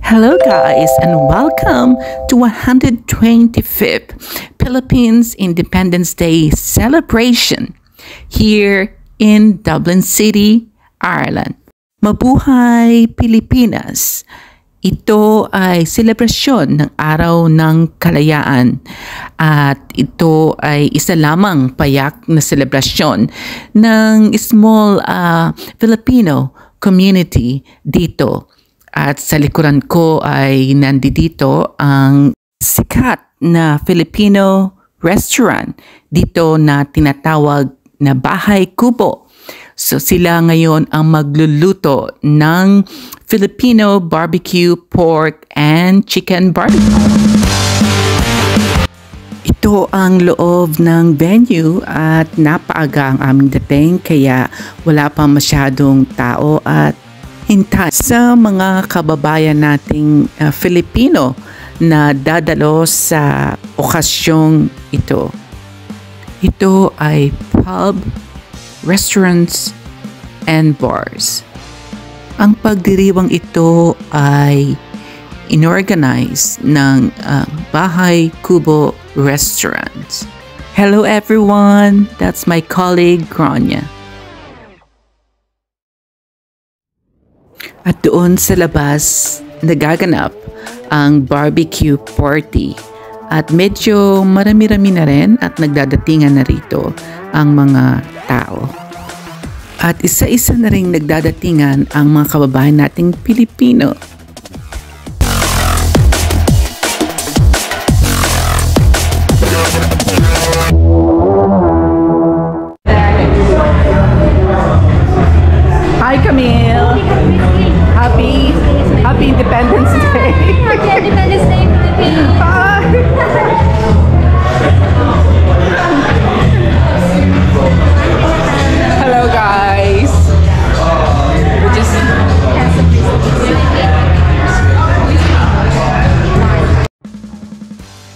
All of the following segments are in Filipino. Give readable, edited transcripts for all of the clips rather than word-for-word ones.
Hello guys and welcome to 125th Philippines Independence Day celebration here in Dublin City, Ireland. Mabuhay Pilipinas! Ito ay selebrasyon ng Araw ng Kalayaan at ito ay isa lamang payak na selebrasyon ng small Filipino community dito. At sa likuran ko ay nandito ang sikat na Filipino restaurant dito na tinatawag na Bahay Kubo. So sila ngayon ang magluluto ng Filipino barbecue pork and chicken barbecue. Ito ang loob ng venue at napaaga ang aming dating kaya wala pa masyadong tao at hintay sa mga kababayan nating Filipino na dadalo sa okasyong ito. Ito ay pub, restaurants, and bars. Ang pagdiriwang ito ay inorganize ng Bahay Kubo Restaurants. Hello everyone, that's my colleague Grania. At doon sa labas, nagaganap ang barbecue party. At medyo marami-rami na rin at nagdadatingan na rito ang mga tao. At isa-isa na rin nagdadatingan ang mga kababayan nating Pilipino. Hi Camille! Happy Independence Day! Happy Independence Day, Philippines! Hello guys! We're just...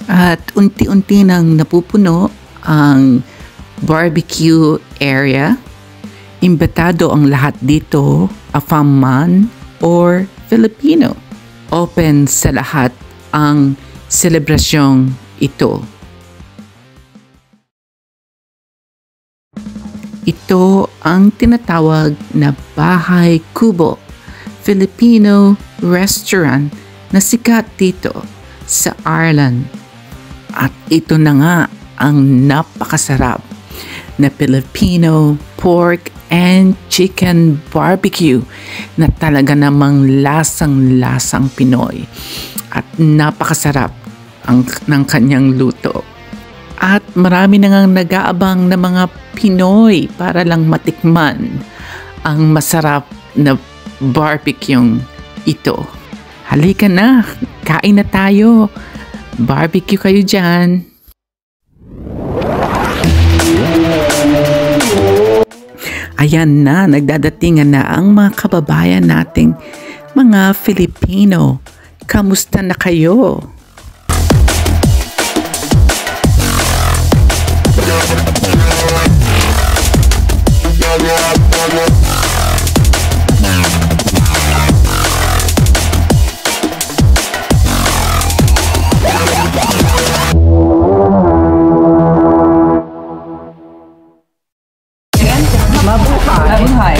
At unti-unti nang napupuno ang barbecue area. Imbitado ang lahat dito, Afam man or Filipino. Open sa lahat ang selebrasyong ito. Ito ang tinatawag na Bahay Kubo, Filipino restaurant na sikat dito sa Ireland. At ito na nga ang napakasarap na Filipino pork and chicken barbecue na talaga namang lasang-lasang Pinoy at napakasarap ng kanyang luto. At marami na ngang nag-aabang na mga Pinoy para lang matikman ang masarap na barbecue ito. Halika na, kain na tayo. Barbecue kayo dyan. Ayan na, nagdadatingan na ang mga kababayan nating mga Filipino. Kamusta na kayo? Mabuhay.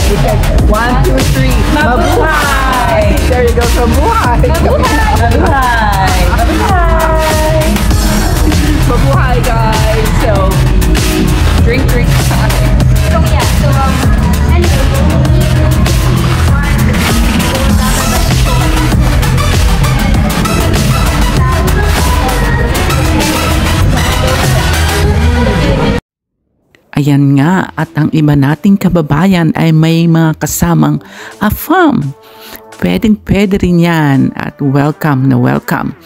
1, 2, 3. Mabuhay. There you go. So Mabuhay. Mabuhay. Mabuhay. Mabuhay, guys. So drink. So yeah, Ayan nga, at ang iba nating kababayan ay may mga kasamang AFAM. Pwede rin yan at welcome na welcome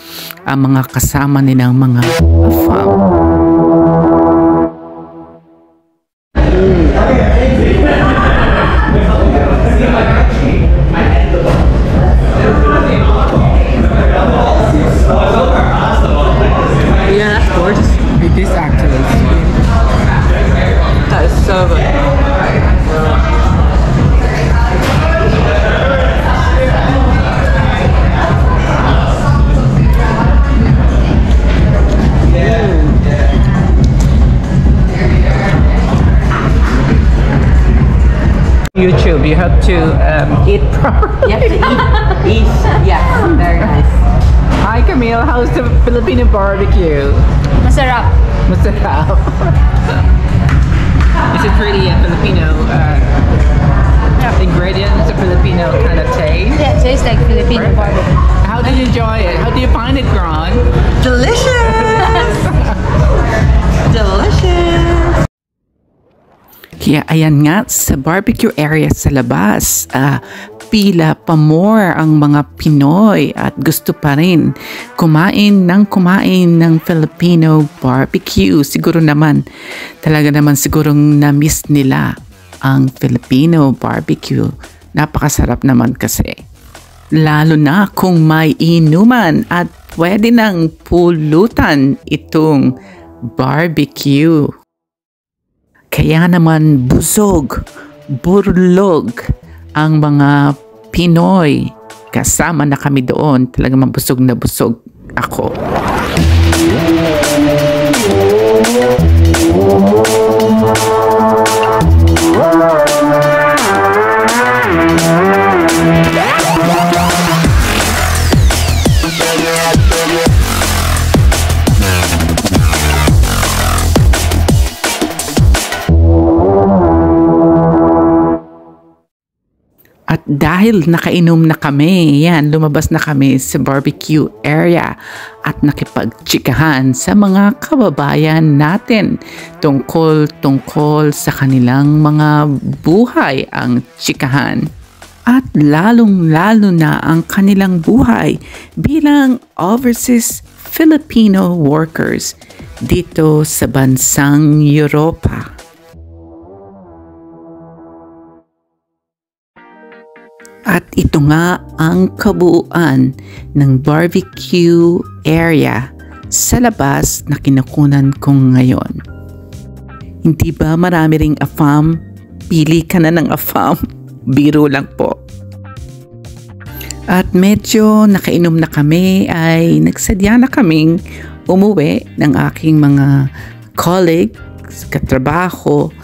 ang mga kasama nilang mga AFAM. yeah, of course. It is actually. That is so good. tube. You have to eat properly. You have to eat. Yeah, very nice. Hi Camille, how's the Filipino barbecue? Masarap. Masarap. Is it really a Filipino ingredients, a Filipino kind of taste? Yeah, it tastes like Filipino barbecue. How do you enjoy it? How do you find it, Gron? Delicious! Delicious! Kaya ayan nga, sa barbecue area sa labas, pila pa more ang mga Pinoy at gusto pa rin kumain ng Filipino barbecue. Siguro naman, talaga naman sigurong na-miss nila ang Filipino barbecue. Napakasarap naman kasi. Lalo na kung may inuman at pwede nang pulutan itong barbecue. Kaya naman busog, burlog ang mga Pinoy. Kasama na kami doon. Talagang mabusog na busog ako. At dahil nakainom na kami, yan, lumabas na kami sa barbecue area at nakipagtsikahan sa mga kababayan natin tungkol sa kanilang mga buhay ang tsikahan. At lalong-lalo na ang kanilang buhay bilang overseas Filipino workers dito sa bansang Europa. At ito nga ang kabuuan ng barbecue area sa labas na kinukunan ko ngayon. Hindi ba marami ring afam? Pili ka na ng afam. Biro lang po. At medyo nakainom na kami ay nagsadya na kaming umuwi ng aking mga colleagues, katrabaho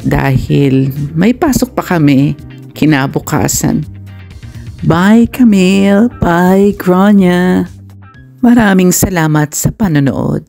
dahil may pasok pa kami kinabukasan. Bye Camille, bye Grania. Maraming salamat sa panonood.